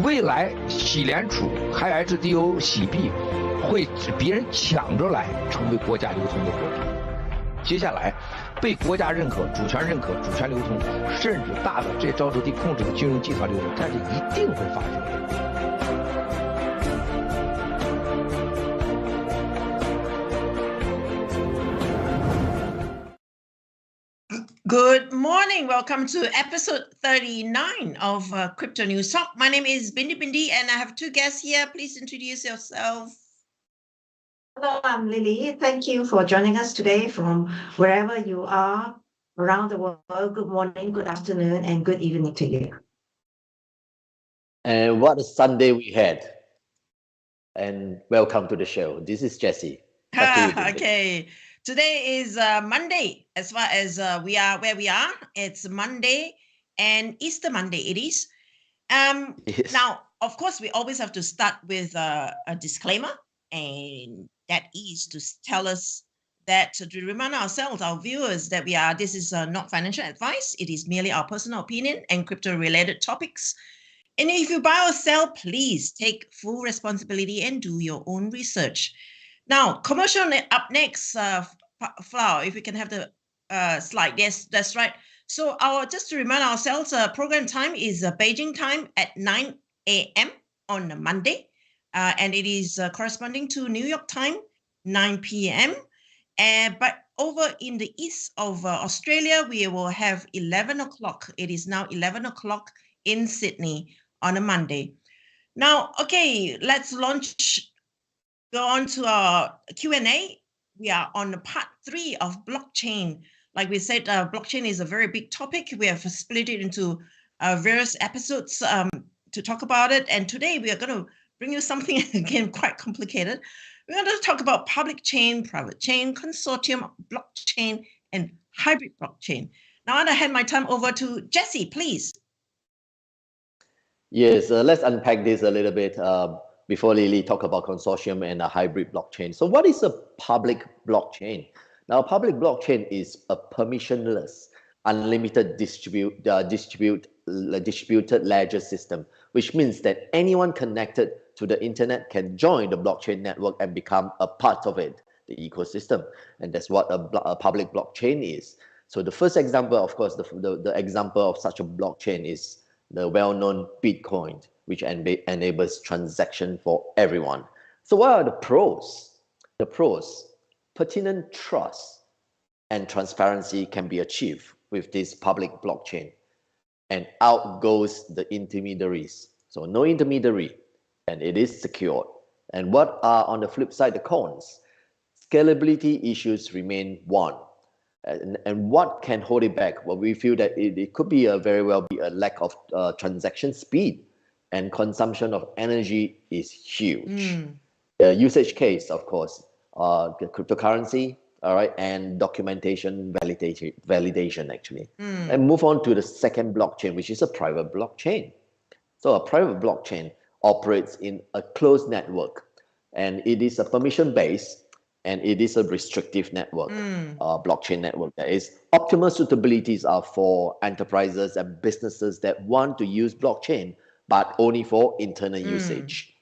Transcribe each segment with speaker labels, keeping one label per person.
Speaker 1: 未来洗联储还 HDO 洗币会别人抢着来成为国家流通的货币。接下来被国家认可、主权认可、主权流通，甚至大的这沼泽地控制的金融集团流通，它是一定会发生的。
Speaker 2: Good morning. Welcome to episode 39 of Crypto News Talk. My name is Bindi and I have two guests here. Please introduce yourself.
Speaker 3: Hello, I'm Lily. Thank you for joining us today from wherever you are around the world. Good morning, good afternoon, and good evening to you.
Speaker 4: And what a Sunday we had. And welcome to the show. This is Jesse.
Speaker 2: Okay. Today is Monday, as far as we are where we are. It's Monday and Easter Monday it is.
Speaker 4: Yes.
Speaker 2: Now, of course, we always have to start with a disclaimer, and that is to tell us that to remind ourselves, our viewers, that this is not financial advice. It is merely our personal opinion and crypto-related topics. And if you buy or sell, please take full responsibility and do your own research. Now, commercial up next, Flower, if we can have the slide. Yes, that's right. So just to remind ourselves, program time is Beijing time at 9 a.m. on a Monday. And it is corresponding to New York time, 9 p.m. But over in the east of Australia, we will have 11 o'clock. It is now 11 o'clock in Sydney on a Monday. Now, okay, let's go on to our Q&A. We are on part 3 of blockchain. Like we said, blockchain is a very big topic. We have split it into various episodes to talk about it. And today we are going to bring you something, again, quite complicated. We're going to talk about public chain, private chain, consortium, blockchain, and hybrid blockchain. Now I'm going to hand my time over to Jesse, please.
Speaker 4: Yes, let's unpack this a little bit before Lily talk about consortium and a hybrid blockchain. So what is a public blockchain? Now, a public blockchain is a permissionless, unlimited distributed ledger system, which means that anyone connected to the internet can join the blockchain network and become a part of it, the ecosystem. And that's what a public blockchain is. So the first example, of course, the example of such a blockchain is the well-known Bitcoin, which enables transaction for everyone. So what are the pros? The pros: pertinent trust and transparency can be achieved with this public blockchain. And out goes the intermediaries. So no intermediary, and it is secured. And what are, on the flip side, the cons? Scalability issues remain one. And what can hold it back? Well, we feel that it could be very well be a lack of transaction speed, and consumption of energy is huge. The usage case, of course, the cryptocurrency, all right, and documentation validation actually. And move on to the second blockchain, which is a private blockchain. So a private blockchain operates in a closed network, and it is a permission-based, and it is a restrictive network, blockchain network. That is, optimal suitabilities are for enterprises and businesses that want to use blockchain, but only for internal usage.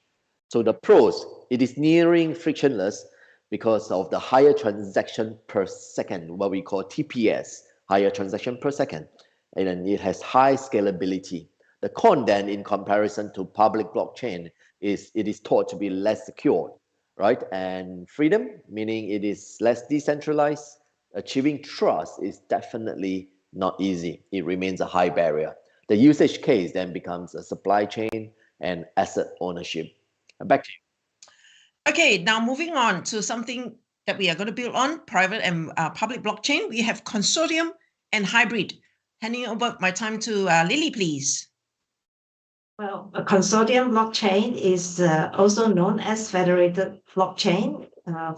Speaker 4: So the pros: it is nearing frictionless because of the higher transaction per second, what we call TPS, higher transaction per second, and then it has high scalability. The con then, in comparison to public blockchain, is it is thought to be less secure, right? And freedom, meaning it is less decentralized. Achieving trust is definitely not easy. It remains a high barrier. The usage case then becomes a supply chain and asset ownership. Back to you.
Speaker 2: Okay, now moving on to something that we are going to build on, private and public blockchain. We have consortium and hybrid. Handing over my time to Lily, please.
Speaker 3: Well, a consortium blockchain is also known as federated blockchain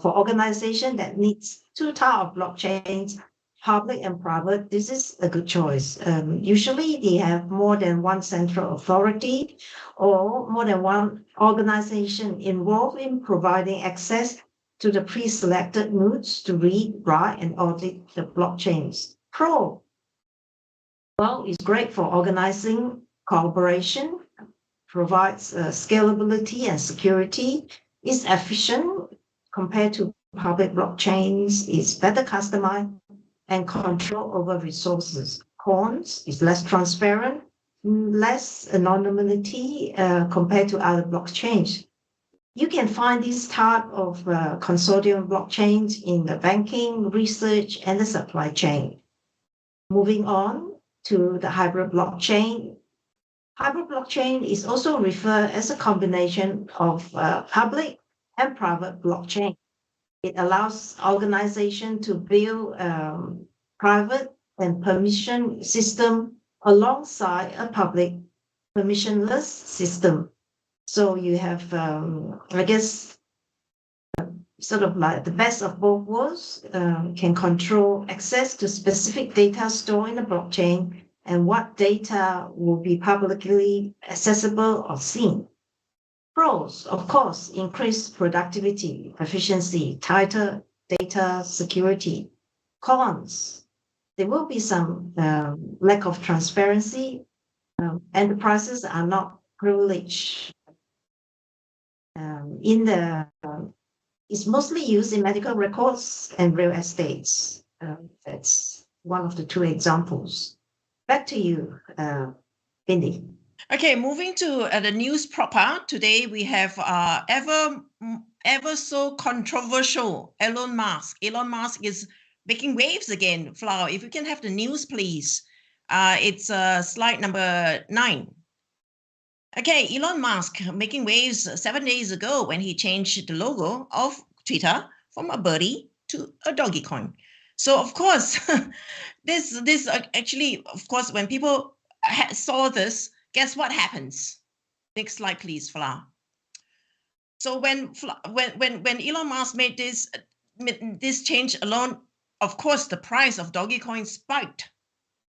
Speaker 3: for organization that needs two types of blockchains, public and private. This is a good choice. Usually they have more than one central authority or more than one organization involved in providing access to the pre-selected nodes to read, write, and audit the blockchains. Pro, well, it's great for organizing cooperation, provides scalability and security, is efficient compared to public blockchains, is better customized, and control over resources. Cons is less transparent, less anonymity compared to other blockchains. You can find this type of consortium blockchains in the banking, research, and the supply chain. Moving on to the hybrid blockchain. Hybrid blockchain is also referred as a combination of public and private blockchain. It allows organizations to build private and permission system alongside a public permissionless system. So you have, I guess, sort of like the best of both worlds, can control access to specific data stored in the blockchain and what data will be publicly accessible or seen. Pros, of course, increased productivity, efficiency, tighter data security. Cons, there will be some lack of transparency. Enterprises are not privileged. It's mostly used in medical records and real estates. That's one of the two examples. Back to you, Bindi.
Speaker 2: Okay, moving to the news proper. Today we have ever so controversial Elon Musk. Elon Musk is making waves again. Flower, if you can have the news, please. It's slide number 9. Okay, Elon Musk making waves 7 days ago when he changed the logo of Twitter from a birdie to a doggy coin. So of course, this actually, of course, when people saw this, guess what happens? Next slide, please, Flower. So when Elon Musk made this change alone, of course, the price of doggy coin spiked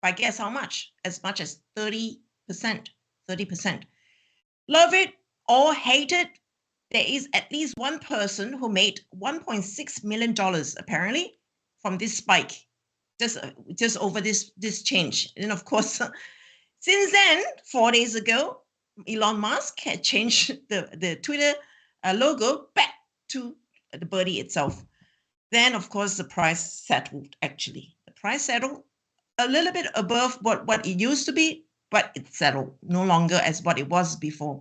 Speaker 2: by guess how much? As much as 30%. 30%. Love it or hate it, there is at least one person who made $1.6 million apparently from this spike, just over this change. And of course, since then, 4 days ago, Elon Musk had changed the Twitter logo back to the birdie itself. Then, of course, the price settled, actually. The price settled a little bit above what it used to be, but it settled no longer as what it was before.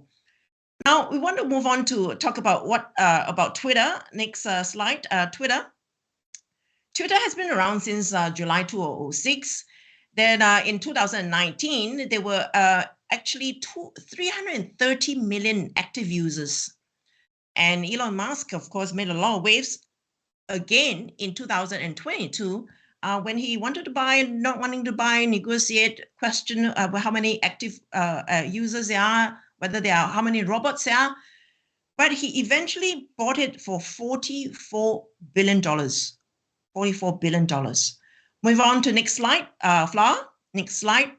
Speaker 2: Now, we want to move on to talk about about Twitter. Next slide, Twitter. Twitter has been around since July 2006. Then in 2019, there were actually 330 million active users. And Elon Musk, of course, made a lot of waves again in 2022 when he wanted to buy, not wanting to buy, negotiate, question how many active users there are, whether there are, how many robots there are. But he eventually bought it for $44 billion. $44 billion. Move on to next slide, Flower. Next slide.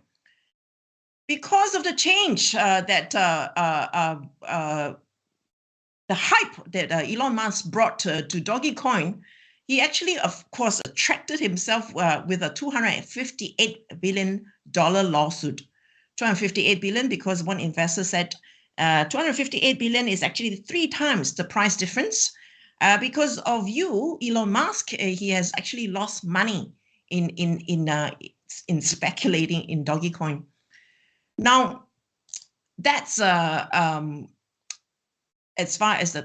Speaker 2: Because of the change that the hype that Elon Musk brought to Dogecoin, he actually, of course, attracted himself with a $258 billion lawsuit. $258 billion because one investor said $258 billion is actually 3 times the price difference. Because of you, Elon Musk, he has actually lost money in speculating in Dogecoin. Now, that's as far as the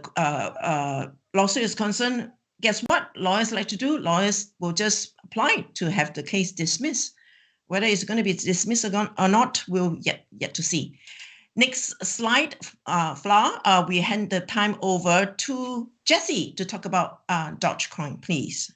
Speaker 2: lawsuit is concerned. Guess what lawyers like to do? Lawyers will just apply to have the case dismissed. Whether it's going to be dismissed or not, we'll yet to see. Next slide, Flower. We hand the time over to Jesse to talk about Dogecoin, please.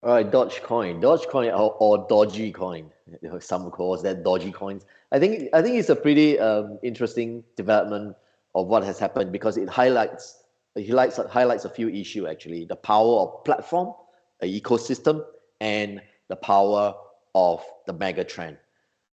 Speaker 4: All right, Dogecoin or Dodgy coin. Some calls that dodgy coins. I think it's a pretty interesting development of what has happened because it highlights a few issues actually: the power of platform, the ecosystem, and the power of the mega trend.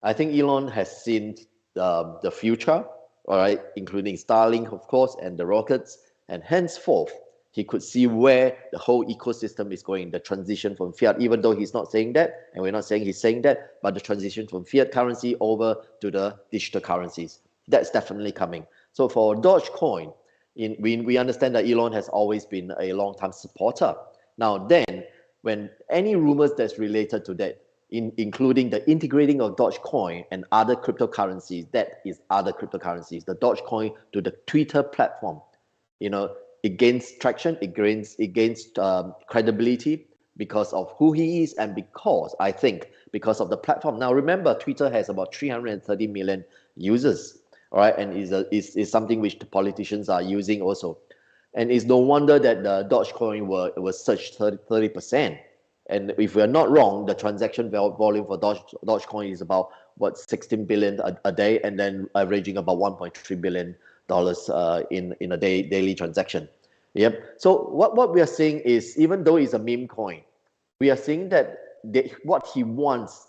Speaker 4: I think Elon has seen the future, all right, including Starlink, of course, and the rockets, and henceforth he could see where the whole ecosystem is going, the transition from fiat, even though he's not saying that, and we're not saying he's saying that, but the transition from fiat currency over to the digital currencies. That's definitely coming. So for Dogecoin, we understand that Elon has always been a long-time supporter. Now then, when any rumors that's related to that, including the integrating of Dogecoin and other cryptocurrencies, that is other cryptocurrencies, the Dogecoin to the Twitter platform, it gains traction, it gains credibility because of who he is, and because of the platform. Now remember, Twitter has about 330 million users, all right, and is something which the politicians are using also. And it's no wonder that the Dogecoin was surged 30%. And if we're not wrong, the transaction volume for Dogecoin is about 16 billion a day, and then averaging about $1.3 billion in a daily transaction. Yep. So what we are seeing is, even though it's a meme coin, we are seeing that what he wants,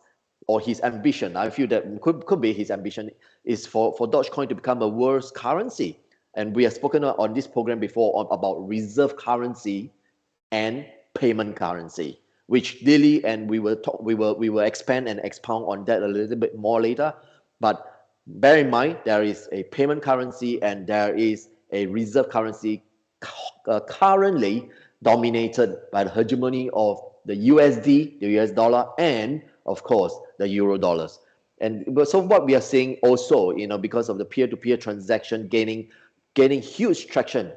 Speaker 4: or his ambition, I feel that could be his ambition, is for Dogecoin to become a world currency. And we have spoken on this program before about reserve currency and payment currency, which Lily and we will expand and expound on that a little bit more later. But bear in mind, there is a payment currency and there is a reserve currency currently dominated by the hegemony of the USD, the US dollar, and of course the Euro dollars. And so what we are seeing also, because of the peer-to-peer transaction gaining huge traction,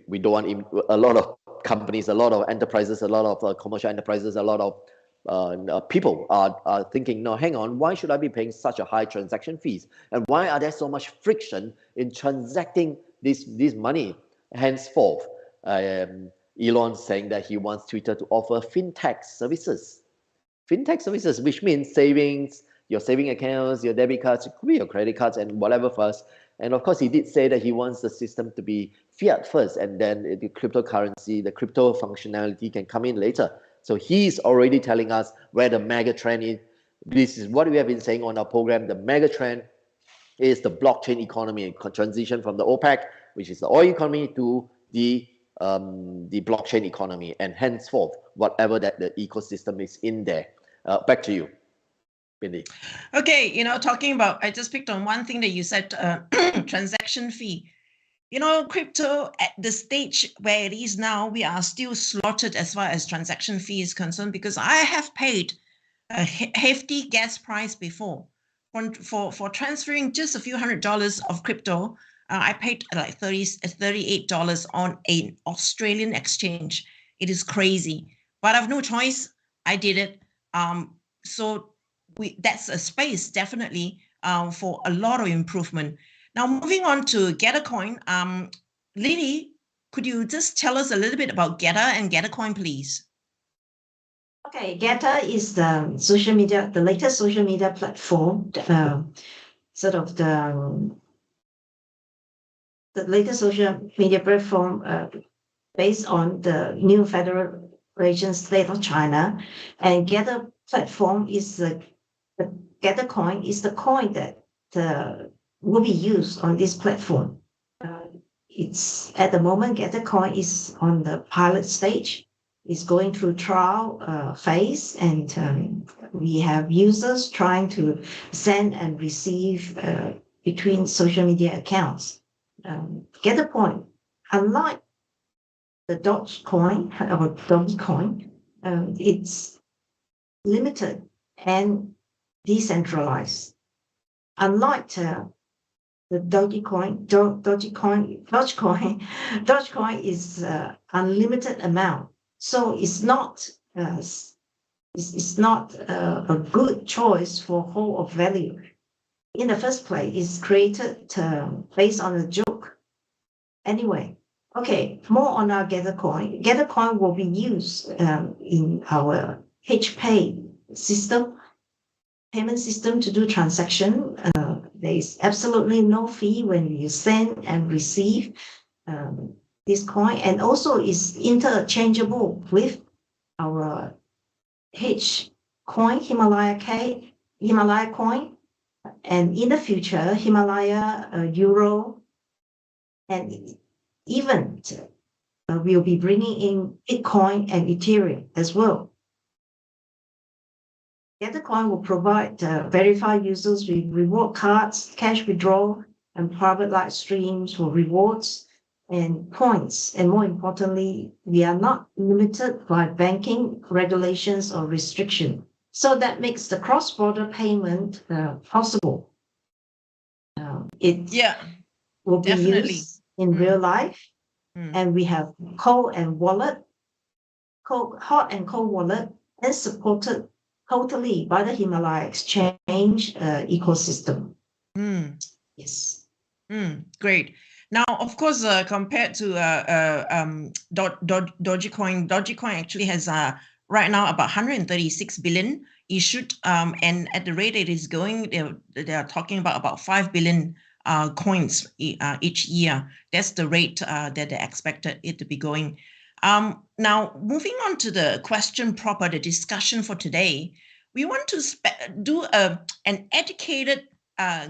Speaker 4: we don't want a lot of companies, a lot of enterprises, a lot of commercial enterprises, a lot of people are thinking, no, hang on, why should I be paying such a high transaction fees? And why are there so much friction in transacting this money? Henceforth, Elon saying that he wants Twitter to offer fintech services. Fintech services, which means savings, your saving accounts, your debit cards, it could be your credit cards and whatever first. And of course, he did say that he wants the system to be fiat first, and then the cryptocurrency, the crypto functionality can come in later. So he's already telling us where the mega trend is. This is what we have been saying on our program. The mega trend is the blockchain economy, transition from the OPEC, which is the oil economy, to the blockchain economy, and henceforth, whatever that the ecosystem is in there. Back to you, Bindi.
Speaker 2: Okay, talking about, I just picked on one thing that you said, transaction fee. Crypto at the stage where it is now, we are still slaughtered as far as transaction fee is concerned, because I have paid a hefty gas price before for transferring just a few $100s of crypto. I paid like $38 on an Australian exchange. It is crazy, but I have no choice. I did it. So that's a space definitely for a lot of improvement. Now, moving on to Gettercoin, Lily, could you just tell us a little bit about Getter and Gettercoin, please?
Speaker 3: Okay, Getter is the social media, the latest social media platform, sort of the latest social media platform based on the new Federation State of China. And Getter platform is the Gettercoin is the coin that will be used on this platform. It's at the moment, Gettercoin is on the pilot stage. It's going through trial phase, and we have users trying to send and receive between social media accounts. Gettercoin, unlike the Dogecoin or Dogecoin, it's limited and decentralized. Unlike the Dogecoin is unlimited amount, so it's not a good choice for whole of value. In the first place, it's created based on a joke. Anyway, okay, more on our Gettercoin. Gettercoin will be used in our HPay system, payment system, to do transaction. There is absolutely no fee when you send and receive this coin, and also is interchangeable with our H coin, Himalaya coin, and in the future, Himalaya Euro, and even we'll be bringing in Bitcoin and Ethereum as well. Gettercoin will provide verified users with reward cards, cash withdrawal, and private live streams for rewards and points. And more importantly, we are not limited by banking regulations or restriction. So that makes the cross-border payment possible. It will be
Speaker 2: definitely.
Speaker 3: used in real life. And we have cold and hot and cold wallet, and supported totally by the Himalaya exchange ecosystem. Yes.
Speaker 2: Great. Now, of course, compared to Dogecoin actually has right now about 136 billion issued, and at the rate it is going, they are talking about 5 billion coins each year. That's the rate that they expected it to be going. Now, moving on to the question proper, the discussion for today, we want to do an educated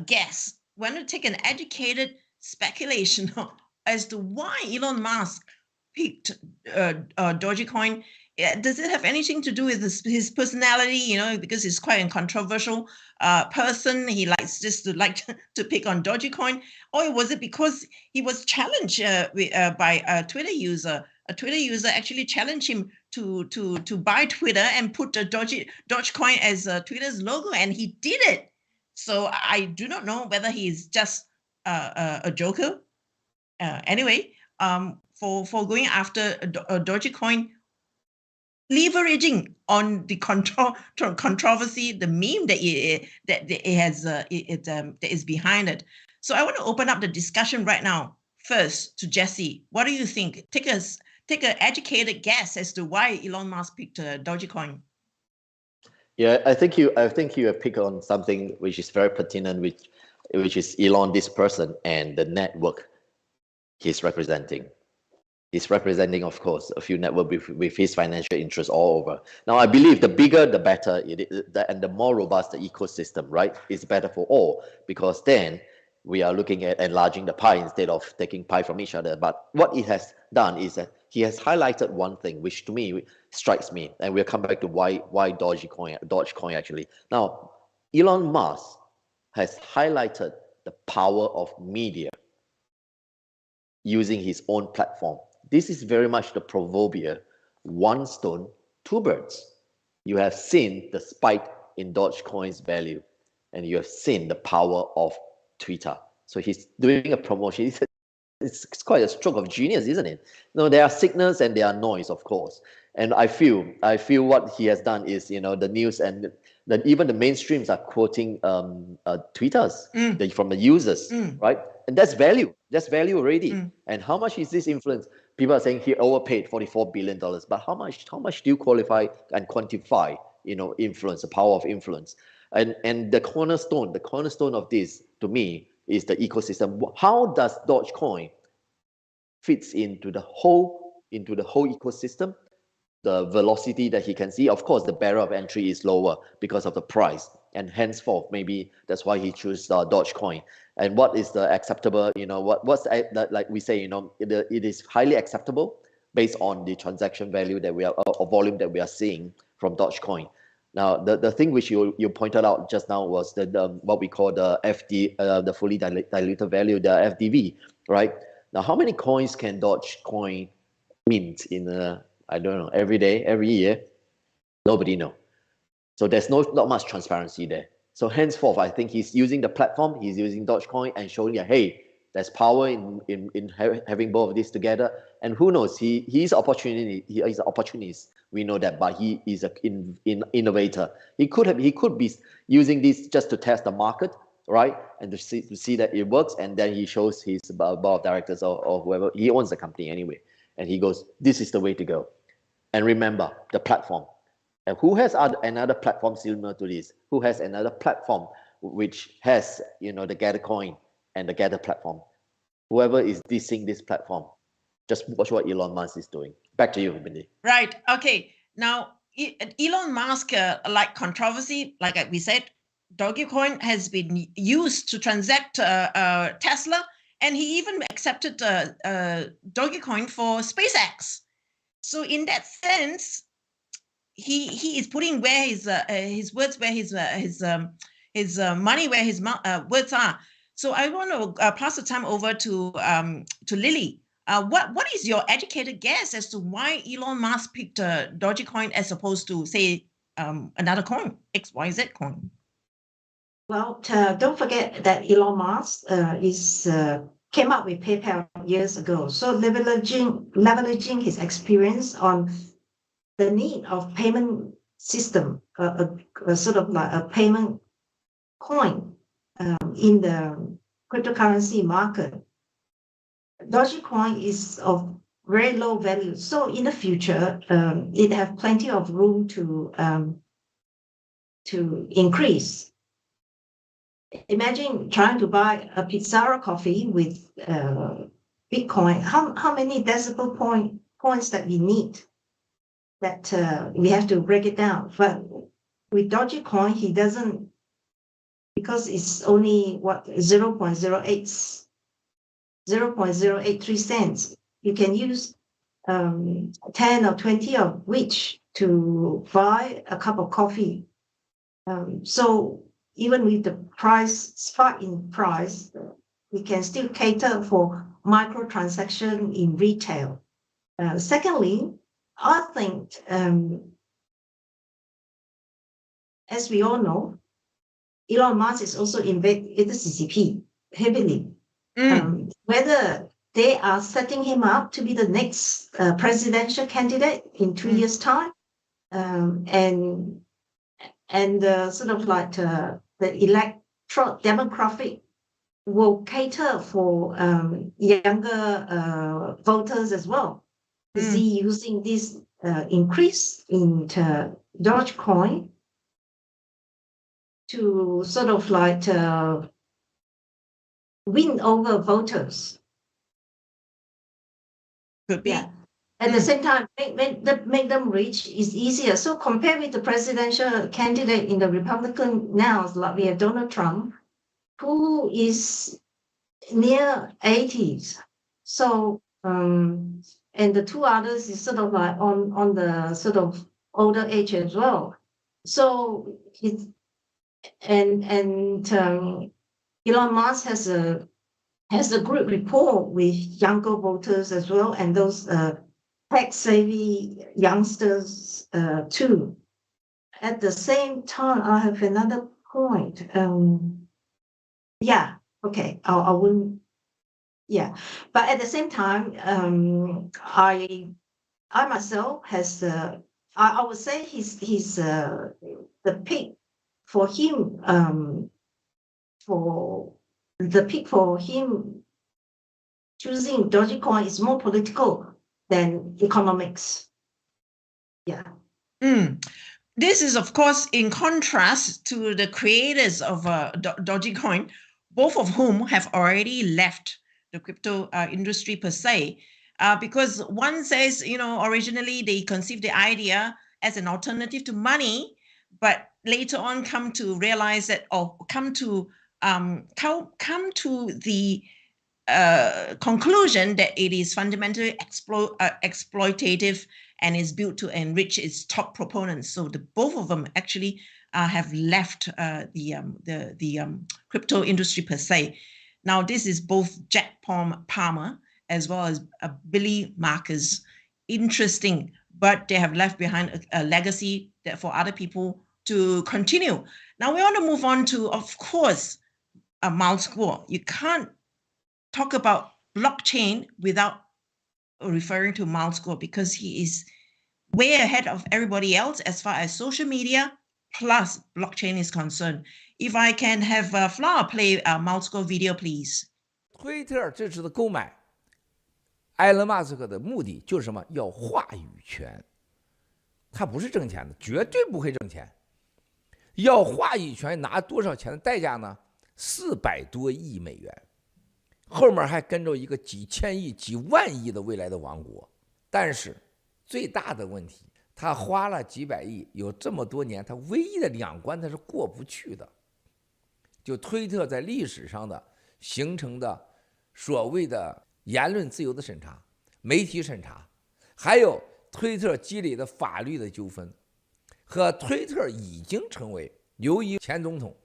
Speaker 2: guess. We want to take an educated speculation as to why Elon Musk picked Dogecoin. Does it have anything to do with his personality? Because he's quite a controversial person. He likes just to pick on Dogecoin, or was it because he was challenged by a Twitter user? A Twitter user actually challenged him to buy Twitter and put Dogecoin as Twitter's logo, and he did it. So I do not know whether he's just a joker. Anyway, for going after Dogecoin, leveraging on the controversy, the meme that is behind it. So I want to open up the discussion right now. First to Jesse, what do you think? Take an educated guess as to why Elon Musk picked Dogecoin.
Speaker 4: Yeah, I think you have picked on something which is very pertinent, which is Elon, this person, and the network he's representing. He's representing, of course, a few networks with his financial interests all over. Now, I believe the bigger, the better, and the more robust the ecosystem, right, is better for all, because then we are looking at enlarging the pie instead of taking pie from each other. But what he has done is that he has highlighted one thing, which to me strikes me, and we'll come back to why Dogecoin actually. Now, Elon Musk has highlighted the power of media using his own platform. This is very much the proverbial one stone, two birds. You have seen the spike in Dogecoin's value, and you have seen the power of Twitter. So he's doing a promotion. It's quite a stroke of genius, isn't it? No, there are signals and there are noise, of course. And I feel what he has done is, the news and even the mainstreams are quoting tweeters from the users, right? And that's value. That's value already. And how much is this influence? People are saying he overpaid $44 billion, but how much do you qualify and quantify, influence, the power of influence? And the cornerstone of this, to me, is the ecosystem. How does Dogecoin fits into the whole ecosystem? The velocity that he can see, of course, the barrier of entry is lower because of the price, and henceforth, maybe that's why he chose Dogecoin. And what is the acceptable? What's like we say? It is highly acceptable based on the transaction value that we are or volume that we are seeing from Dogecoin. Now, the thing which you pointed out just now was the what we call the FD, the fully diluted value, the FDV, right? Now, how many coins can Dogecoin mint in I don't know, every day, every year? Nobody knows. So there's not much transparency there. So henceforth, I think he's using the platform, he's using Dogecoin and showing that, hey, there's power in having both of these together. And who knows, he's an opportunist. We know that, but he is an innovator. He could be using this just to test the market, right? And to see that it works. And then he shows his board of directors or whoever, he owns the company anyway. And he goes, this is the way to go. And remember, the platform. And who has another platform similar to this? Who has another platform which has, the Gather coin and the Gather platform? Whoever is dissing this platform, just watch what Elon Musk is doing. Back to you, Bindi.
Speaker 2: Right. Okay. Now, Elon Musk, like controversy, like we said, Dogecoin has been used to transact Tesla, and he even accepted Dogecoin for SpaceX. So in that sense, he is putting where his words, where his money, where his words are. So I want to pass the time over to Lily. What is your educated guess as to why Elon Musk picked Dogecoin as opposed to, say, another coin, XYZ coin?
Speaker 3: Well, don't forget that Elon Musk came up with PayPal years ago. So leveraging his experience on the need of payment system, a sort of like a payment coin in the cryptocurrency market. Dogecoin is of very low value. So in the future, it have plenty of room to increase. Imagine trying to buy a Pizarro coffee with Bitcoin. How many decimal points that we need? That we have to break it down. But with Dogecoin, he doesn't, because it's only 0.083 cents. You can use 10 or 20 of which to buy a cup of coffee. So even with the price spike in price, we can still cater for microtransaction in retail. Secondly, I think, as we all know, Elon Musk is also invested in the CCP heavily. Whether they are setting him up to be the next presidential candidate in 2 years' time, and sort of like the electoral demographic will cater for younger voters as well. Is he using this increase in Dogecoin to sort of like win over voters?
Speaker 2: Could be.
Speaker 3: Yeah. At the same time, make them rich is easier. So compared with the presidential candidate in the Republican now, like we have Donald Trump, who is near 80s. So and the two others is sort of like on the sort of older age as well. So Elon Musk has a good rapport with younger voters as well, and those tech-savvy youngsters too. At the same time, I have another point. Yeah, okay, I wouldn't. Yeah, but at the same time, I myself has I would say he's the pick for him choosing Dogecoin is more political than economics. Yeah.
Speaker 2: This is, of course, in contrast to the creators of Dogecoin, both of whom have already left the crypto industry per se, because one says, originally they conceived the idea as an alternative to money, but later on come to realize that, or come to the conclusion that it is fundamentally exploitative and is built to enrich its top proponents. So both of them actually have left the crypto industry per se. Now, this is both Jack Palmer as well as Billy Marcus. Interesting, but they have left behind a legacy that for other people to continue. Now, we want to move on to, of course, Miles Guo. You can't talk about blockchain without referring to Miles Guo, because he is way ahead of everybody else as far as social media plus blockchain is concerned. If I can have Flower play Miles Guo video, please.
Speaker 5: 推特这次的购买，埃隆·马斯克的目的就是什么？要话语权。他不是挣钱的，绝对不会挣钱。要话语权拿多少钱的代价呢？400多亿美元，后面还跟着一个几千亿、几万亿的未来的王国。但是最大的问题，他花了几百亿，有这么多年，他唯一的2关他是过不去的。就推特在历史上的形成的所谓的言论自由的审查、媒体审查，还有推特积累的法律的纠纷，和推特已经成为由于前总统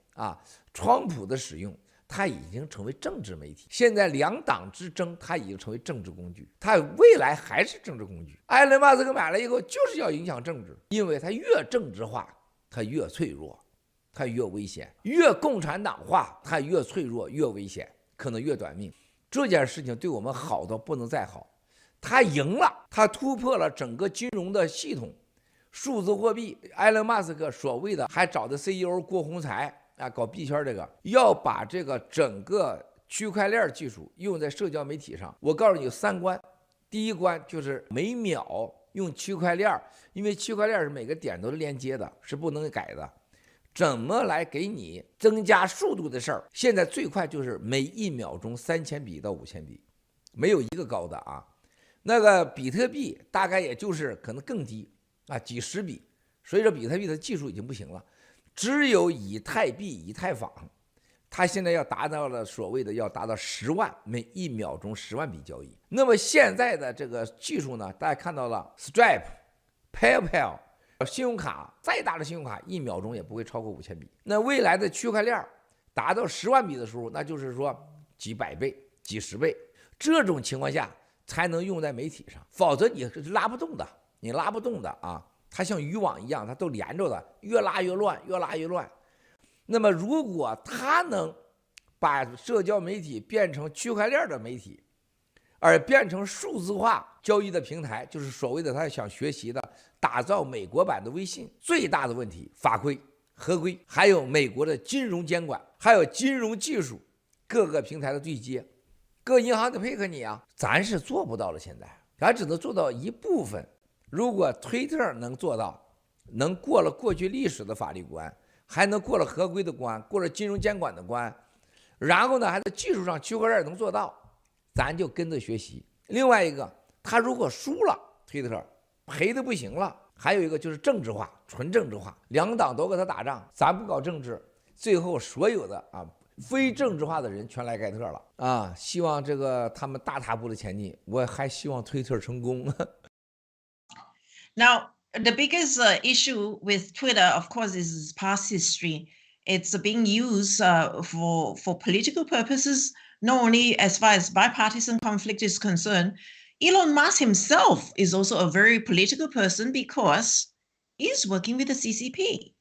Speaker 5: 川普的使用，它已经成为政治媒体。现在两党之争，它已经成为政治工具，它未来还是政治工具。埃隆·马斯克买了以后，就是要影响政治，因为它越政治化，它越脆弱，它越危险；越共产党化，它越脆弱，越危险，可能越短命。这件事情对我们好到不能再好。他赢了，他突破了整个金融的系统，数字货币。埃隆·马斯克所谓的还找的 CEO 郭宏才啊，搞币圈这个，要把这个整个区块链技术用在社交媒体上。我告诉你有3关，第一关就是每秒用区块链，因为区块链是每个点都是连接的，是不能改的。怎么来给你增加速度的事儿？现在最快就是每1秒钟3000笔到5000笔，没有一个高的啊。那个比特币大概也就是可能更低啊，几十笔。所以说比特币的技术已经不行了，只有以太币、以太坊，它现在要达到了所谓的要达到10万，每1秒钟10万笔交易。那么现在的这个技术呢，大家看到了 Stripe、PayPal。信用卡再大的信用卡1秒钟也不会超过5000笔。那未来的区块链达到10万笔的时候，那就是说几百倍、几十倍。这种情况下才能用在媒体上，否则你是拉不动的，你拉不动的啊！它像渔网一样，它都连着的，越拉越乱，越拉越乱。那么如果它能把社交媒体变成区块链的媒体，而变成数字化交易的平台，就是所谓的他想学习的打造美国版的微信。最大的问题，法规、合规，还有美国的金融监管，还有金融技术，各个平台的对接，各银行得配合你啊，咱是做不到了。现在咱只能做到一部分。如果推特能做到，能过了过去历史的法律关，还能过了合规的关，过了金融监管的关，然后呢还在技术上区块链能做到，咱就跟着学习。另外一个，他如果输了，推特赔的不行了。还有一个就是政治化，纯政治化，两党都跟他打仗，咱不搞政治，最后所有的非政治化的人全来盖特了啊！希望这个他们大踏步的前进，我还希望推特成功。
Speaker 2: Now, the biggest issue with Twitter, of course, is its past history. It's being used for political purposes, not only as far as bipartisan conflict is concerned. Elon Musk himself is also a very political person because he's working with the CCP.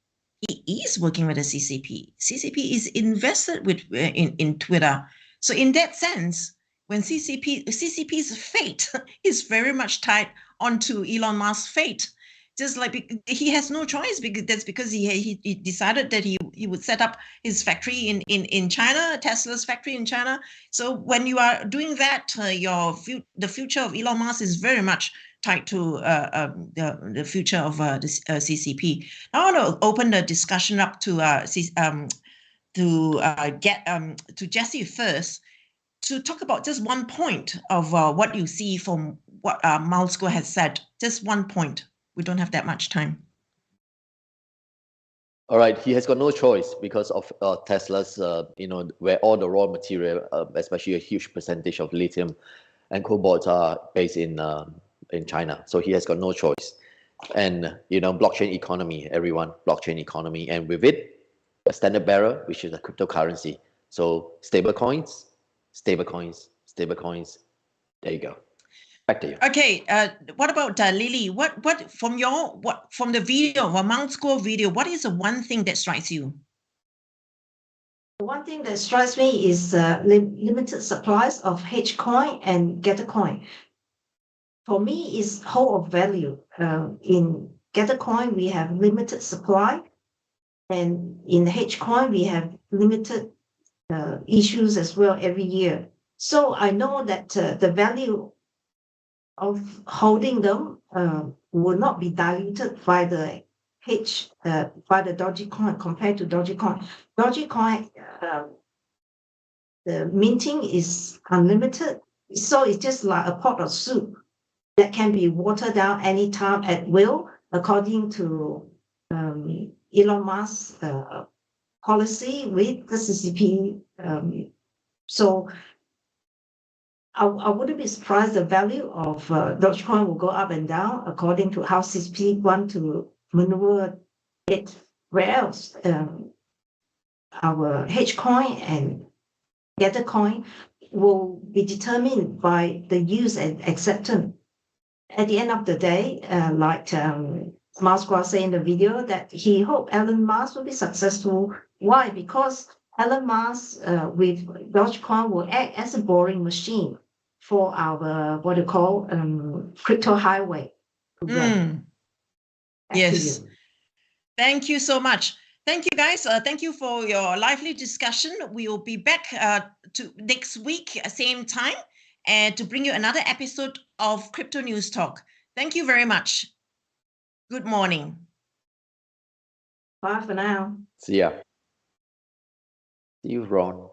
Speaker 2: He is working with the CCP. CCP is invested in Twitter. So in that sense, when CCP's fate is very much tied onto Elon Musk's fate. Just like he has no choice, because he decided that he would set up his factory in China, Tesla's factory in China. So when you are doing that, the future of Elon Musk is very much tied to the future of the CCP. I want to open the discussion up to Jesse first, to talk about just one point of what you see from what Malsko has said. Just one point. We don't have that much time.
Speaker 4: All right, he has got no choice because of Tesla's, where all the raw material, especially a huge percentage of lithium and cobalt are based in China. So he has got no choice. And, blockchain economy, everyone, blockchain economy. And with it, a standard bearer, which is a cryptocurrency. So stable coins. There you go. Back to you.
Speaker 2: Okay. What about Lily? What from the video, or Mount Score video? What is the one thing that strikes you?
Speaker 3: The one thing that strikes me is limited supplies of H-coin and Getter coin. For me, it's whole of value. In Getter coin, we have limited supply, and in H-coin, we have limited issues as well every year. So I know that the value of holding them will not be diluted by the Dogecoin compared to Dogecoin. Dogecoin, the minting is unlimited, so it's just like a pot of soup that can be watered down anytime at will, according to Elon Musk's policy with the CCP. So I wouldn't be surprised the value of Dogecoin will go up and down according to how CCP want to maneuver it. Where else? Our H-coin and gather coin will be determined by the use and acceptance. At the end of the day, like Musk said in the video, that he hoped Elon Musk will be successful. Why? Because Elon Musk with Dogecoin will act as a boring machine for our what you call crypto highway.
Speaker 2: Yes. Thank you so much. Thank you, guys. Thank you for your lively discussion. We will be back to next week, same time, and to bring you another episode of Crypto News Talk. Thank you very much. Good morning.
Speaker 3: Bye for now.
Speaker 4: See ya. See you, Ron.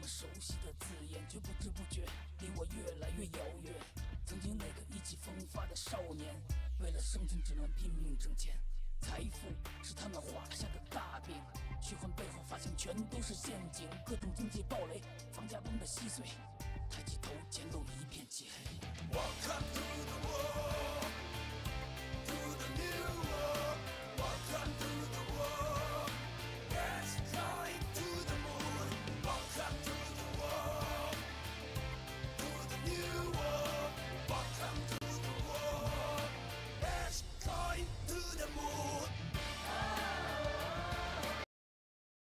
Speaker 6: 熟悉的字眼，却不知不觉离我越来越遥远。曾经那个意气风发的少年，为了生存只能拼命挣钱。财富是他们画下的大饼，虚幻背后发现全都是陷阱。各种经济暴雷，房价崩得稀碎，抬起头，前路一片漆黑。Welcome to the world.